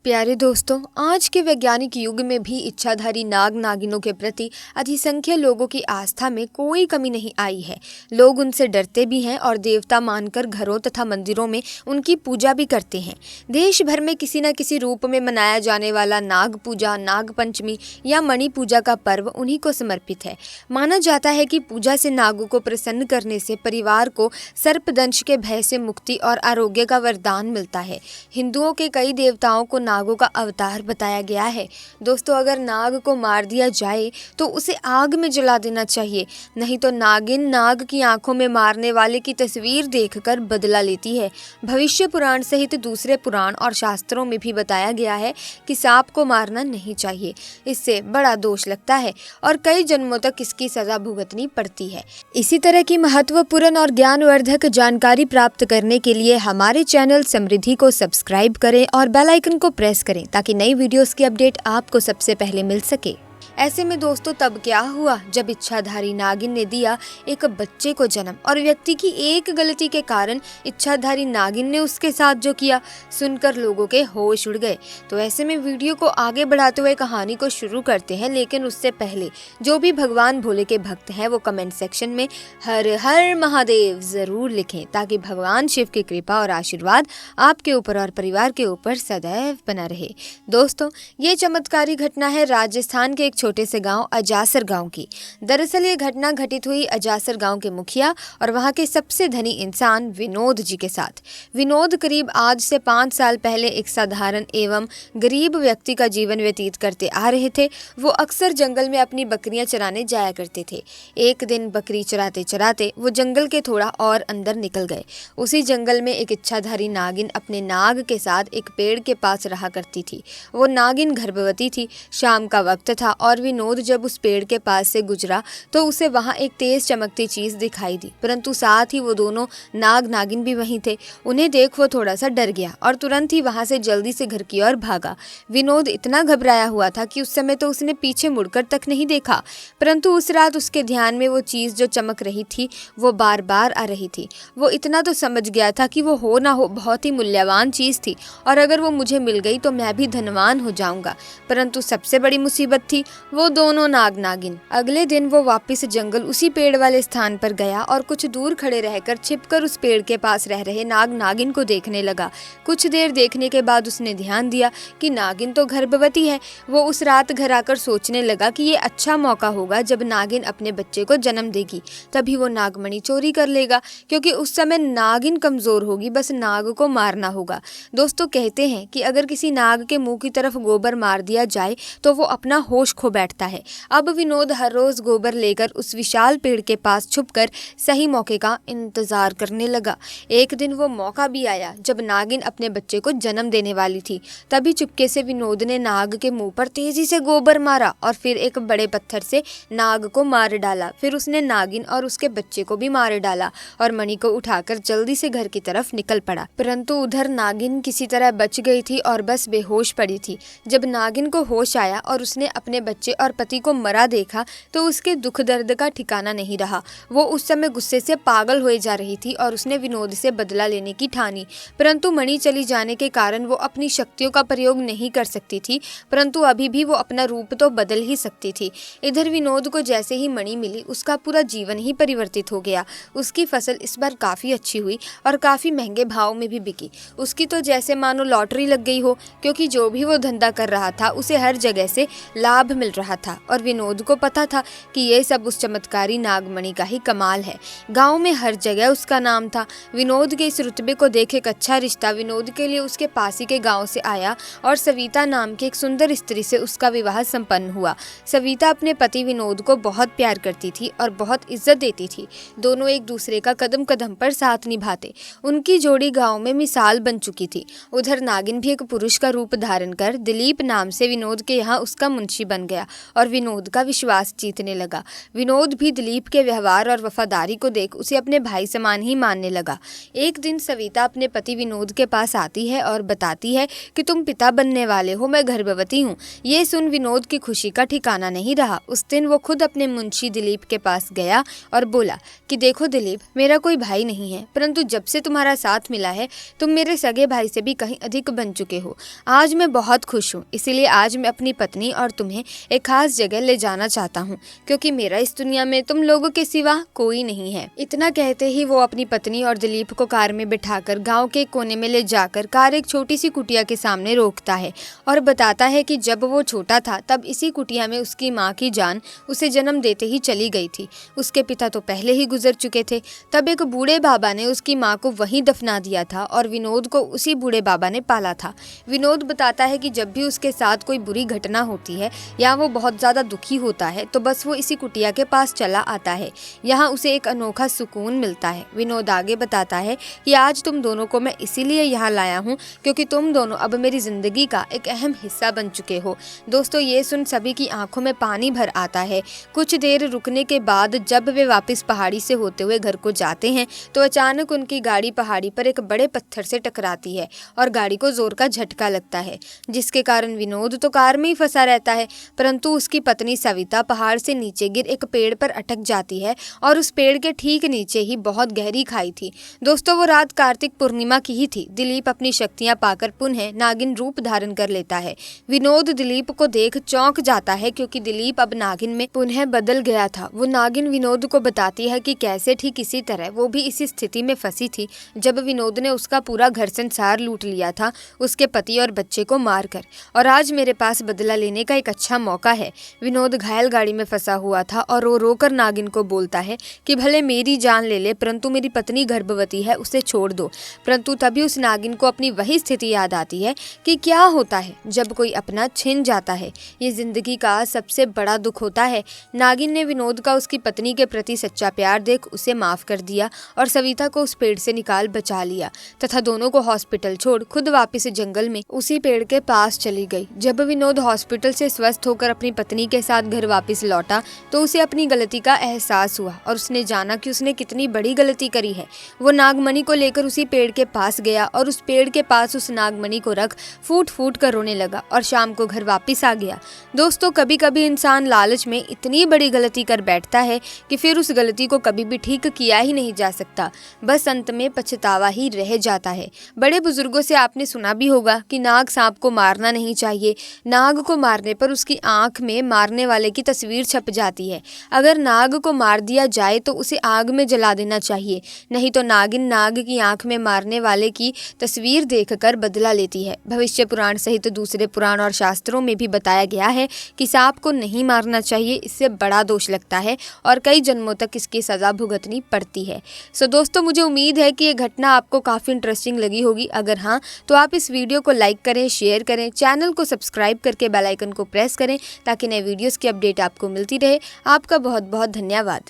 प्यारे दोस्तों, आज के वैज्ञानिक युग में भी इच्छाधारी नाग नागिनों के प्रति अधिसंख्य लोगों की आस्था में कोई कमी नहीं आई है। लोग उनसे डरते भी हैं और देवता मानकर घरों तथा मंदिरों में उनकी पूजा भी करते हैं। देश भर में किसी न किसी रूप में मनाया जाने वाला नाग पूजा, नाग पंचमी या मणि पूजा का पर्व उन्हीं को समर्पित है। माना जाता है कि पूजा से नागों को प्रसन्न करने से परिवार को सर्पदंश के भय से मुक्ति और आरोग्य का वरदान मिलता है। हिंदुओं के कई देवताओं को नागों का अवतार बताया गया है। दोस्तों, अगर नाग को मार दिया जाए तो उसे आग में जला देना चाहिए, नहीं तो नागिन नाग की आंखों में मारने वाले की तस्वीर देखकर बदला लेती है। भविष्य पुराण सहित दूसरे पुराण और शास्त्रों में भी बताया गया है कि सांप को मारना नहीं चाहिए, इससे बड़ा दोष लगता है और कई जन्मों तक इसकी सजा भुगतनी पड़ती है। इसी तरह की महत्वपूर्ण और ज्ञानवर्धक जानकारी प्राप्त करने के लिए हमारे चैनल समृद्धि को सब्सक्राइब करें और बेल आइकन को प्रेस करें ताकि नई वीडियोस की अपडेट आपको सबसे पहले मिल सके। ऐसे में दोस्तों, तब क्या हुआ जब इच्छाधारी नागिन ने दिया एक बच्चे को जन्म और व्यक्ति की एक गलती के कारण इच्छाधारी नागिन ने उसके साथ जो किया सुनकर लोगों के होश उड़ गए। तो ऐसे में वीडियो को आगे बढ़ाते हुए कहानी को शुरू करते हैं, लेकिन उससे पहले जो भी भगवान भोले के भक्त हैं वो कमेंट सेक्शन में हर हर महादेव जरूर लिखें ताकि भगवान शिव की कृपा और आशीर्वाद आपके ऊपर और परिवार के ऊपर सदैव बना रहे। दोस्तों, ये चमत्कारी घटना है राजस्थान के एक छोटे से गांव अजासर गांव की। दरअसल ये घटना घटित हुई अजासर गांव के मुखिया और वहां के सबसे धनी इंसान विनोद जी के साथ। विनोद करीब आज से 5 साल पहले एक साधारण एवं गरीब व्यक्ति का जीवन व्यतीत करते आ रहे थे। वो अक्सर जंगल में अपनी बकरियां चराने जाया करते थे। एक दिन बकरी चराते चराते वो जंगल के थोड़ा और अंदर निकल गए। उसी जंगल में एक इच्छाधारी नागिन अपने नाग के साथ एक पेड़ के पास रहा करती थी। वो नागिन गर्भवती थी। शाम का वक्त था और विनोद जब उस पेड़ के पास से गुजरा तो उसे वहां एक तेज चमकती चीज दिखाई दी, परंतु साथ ही वो दोनों नाग नागिन भी वहीं थे। उन्हें देख वो थोड़ा सा डर गया और तुरंत ही वहां से जल्दी से घर की ओर भागा। विनोद इतना घबराया हुआ था कि उस समय तो उसने पीछे मुड़कर तक नहीं देखा, परंतु उस रात उसके ध्यान में वो चीज जो चमक रही थी वो बार बार आ रही थी। वो इतना तो समझ गया था कि वो हो ना हो बहुत ही मूल्यवान चीज थी और अगर वो मुझे मिल गई तो मैं भी धनवान हो जाऊंगा। परंतु सबसे बड़ी मुसीबत थी वो दोनों नाग नागिन। अगले दिन वो वापस जंगल उसी पेड़ वाले स्थान पर गया और कुछ दूर खड़े रहकर छिपकर उस पेड़ के पास रह रहे नाग नागिन को देखने लगा। कुछ देर देखने के बाद उसने ध्यान दिया कि नागिन तो गर्भवती है। वो उस रात घर आकर सोचने लगा कि ये अच्छा मौका होगा जब नागिन अपने बच्चे को जन्म देगी, तभी वो नागमणि चोरी कर लेगा, क्योंकि उस समय नागिन कमजोर होगी, बस नाग को मारना होगा। दोस्तों, कहते हैं कि अगर किसी नाग के मुंह की तरफ गोबर मार दिया जाए तो वो अपना होश खो बैठता है। अब विनोद हर रोज गोबर लेकर उस विशाल पेड़ के पास छुपकर सही मौके का इंतजार करने लगा। एक दिन वो मौका भी आया जब नागिन अपने बच्चे को जन्म देने वाली थी। तभी चुपके से विनोद ने नाग के मुंह पर तेजी से गोबर मारा और फिर एक बड़े पत्थर से नाग को मार डाला। फिर उसने नागिन और उसके बच्चे को भी मार डाला और मणि को उठाकर जल्दी से घर की तरफ निकल पड़ा। परंतु उधर नागिन किसी तरह बच गई थी और बस बेहोश पड़ी थी। जब नागिन को होश आया और उसने अपने बच्चे और पति को मरा देखा तो उसके दुख दर्द का ठिकाना नहीं रहा। वो उस समय गुस्से से पागल हो जा रही थी और उसने विनोद से बदला लेने की ठानी। परंतु मणि चली जाने के कारण वो अपनी शक्तियों का प्रयोग नहीं कर सकती थी, परंतु अभी भी वो अपना रूप तो बदल ही सकती थी। इधर विनोद को जैसे ही मणि मिली उसका पूरा जीवन ही परिवर्तित हो गया। उसकी फसल इस बार काफी अच्छी हुई और काफी महंगे भाव में भी बिकी। उसकी तो जैसे मानो लॉटरी लग गई हो, क्योंकि जो भी वो धंधा कर रहा था उसे हर जगह से लाभ मिल रहा था और विनोद को पता था कि ये सब उस चमत्कारी नागमणि का ही कमाल है। गांव में हर जगह उसका नाम था। विनोद के इस रुतबे को देख एक अच्छा रिश्ता विनोद के लिए उसके पास ही के गांव से आया और सविता नाम की एक सुंदर स्त्री से उसका विवाह संपन्न हुआ। सविता अपने पति विनोद को बहुत प्यार करती थी और बहुत इज्जत देती थी। दोनों एक दूसरे का कदम कदम पर साथ निभाते। उनकी जोड़ी गाँव में मिसाल बन चुकी थी। उधर नागिन भी एक पुरुष का रूप धारण कर दिलीप नाम से विनोद के यहाँ उसका मुंशी बन गया। और विनोद का विश्वास जीतने लगा। विनोद भी दिलीप के व्यवहार और वफादारी को देख उसे अपने भाई समान ही मानने लगा। एक दिन सविता अपने पति विनोद के पास आती है और बताती है कि तुम पिता बनने वाले हो, मैं गर्भवती हूँ। ये सुन विनोद की खुशी का ठिकाना नहीं रहा। उस दिन वो खुद अपने मुंशी दिलीप के पास गया और बोला कि देखो दिलीप, मेरा कोई भाई नहीं है, परंतु जब से तुम्हारा साथ मिला है तुम मेरे सगे भाई से भी कहीं अधिक बन चुके हो। आज मैं बहुत खुश हूँ, इसीलिए आज मैं अपनी पत्नी और तुम्हें एक खास जगह ले जाना चाहता हूँ, क्योंकि मेरा इस दुनिया में तुम लोगों के सिवा कोई नहीं है। इतना कहते ही वो अपनी पत्नी और दिलीप को कार में बिठाकर गांव के कोने में ले जाकर कार एक छोटी सी कुटिया के सामने रोकता है और बताता है कि जब वो छोटा था तब इसी कुटिया में उसकी माँ की जान उसे जन्म देते ही चली गई थी। उसके पिता तो पहले ही गुजर चुके थे। तब एक बूढ़े बाबा ने उसकी माँ को वहीं दफना दिया था और विनोद को उसी बूढ़े बाबा ने पाला था। विनोद बताता है कि जब भी उसके साथ कोई बुरी घटना होती है या वो बहुत ज़्यादा दुखी होता है तो बस वो इसी कुटिया के पास चला आता है। यहाँ उसे एक अनोखा सुकून मिलता है। विनोद आगे बताता है कि आज तुम दोनों को मैं इसीलिए यहाँ लाया हूँ क्योंकि तुम दोनों अब मेरी ज़िंदगी का एक अहम हिस्सा बन चुके हो। दोस्तों, ये सुन सभी की आंखों में पानी भर आता है। कुछ देर रुकने के बाद जब वे वापस पहाड़ी से होते हुए घर को जाते हैं तो अचानक उनकी गाड़ी पहाड़ी पर एक बड़े पत्थर से टकराती है और गाड़ी को जोर का झटका लगता है, जिसके कारण विनोद तो कार में ही फंसा रहता है, परंतु उसकी पत्नी सविता पहाड़ से नीचे गिर एक पेड़ पर अटक जाती है और उस पेड़ के ठीक नीचे ही बहुत गहरी खाई थी। दोस्तों, वो रात कार्तिक पूर्णिमा की ही थी। दिलीप अपनी शक्तियां पाकर पुनः नागिन रूप धारण कर लेता है। विनोद दिलीप को देख चौंक जाता है क्योंकि दिलीप अब नागिन में पुनः बदल गया था। वो नागिन विनोद को बताती है कि कैसे ठीक इसी तरह वो भी इसी स्थिति में फंसी थी जब विनोद ने उसका पूरा घर संसार लूट लिया था, उसके पति और बच्चे को मारकर, और आज मेरे पास बदला लेने का एक अच्छा मौका है। विनोद घायल गाड़ी में फंसा हुआ था और रो रोकर नागिन को बोलता है कि भले मेरी जान ले ले, परंतु मेरी पत्नी गर्भवती है, उसे छोड़ दो। परंतु तभी उस नागिन को अपनी वही स्थिति याद आती है कि क्या होता है जब कोई अपना छिन जाता है। ये जिंदगी का सबसे बड़ा दुख होता है। नागिन ने विनोद का उसकी पत्नी के प्रति सच्चा प्यार देख उसे माफ कर दिया और सविता को उस पेड़ से निकाल बचा लिया तथा दोनों को हॉस्पिटल छोड़ खुद वापस जंगल में उसी पेड़ के पास चली गई। जब विनोद हॉस्पिटल से स्वस्थ होकर अपनी पत्नी के साथ घर वापस लौटा तो उसे अपनी गलती का एहसास हुआ और उसने जाना कि उसने कितनी बड़ी गलती करी है। वो नागमणि को लेकर उसी पेड़ के पास गया और उस पेड़ के पास उस नागमणि को रख फूट फूट कर रोने लगा और शाम को घर वापस आ गया। दोस्तों, कभी कभी इंसान लालच में इतनी बड़ी गलती कर बैठता है कि फिर उस गलती को कभी भी ठीक किया ही नहीं जा सकता, बस अंत में पछतावा ही रह जाता है। बड़े बुजुर्गों से आपने सुना भी होगा कि नाग सांप को मारना नहीं चाहिए। नाग को मारने पर उसकी आंख में मारने वाले की तस्वीर छप जाती है। अगर नाग को मार दिया जाए तो उसे आग में जला देना चाहिए, नहीं तो नागिन नाग की आंख में मारने वाले की तस्वीर देखकर बदला लेती है। भविष्य पुराण सहित दूसरे पुराण और शास्त्रों में भी बताया गया है कि सांप को नहीं मारना चाहिए, इससे बड़ा दोष लगता है और कई जन्मों तक इसकी सजा भुगतनी पड़ती है। सो दोस्तों, मुझे उम्मीद है कि ये घटना आपको काफ़ी इंटरेस्टिंग लगी होगी। अगर हाँ तो आप इस वीडियो को लाइक करें, शेयर करें, चैनल को सब्सक्राइब करके बेल आइकन को प्रेस करें ताकि नए वीडियोस की अपडेट आपको मिलती रहे। आपका बहुत बहुत धन्यवाद।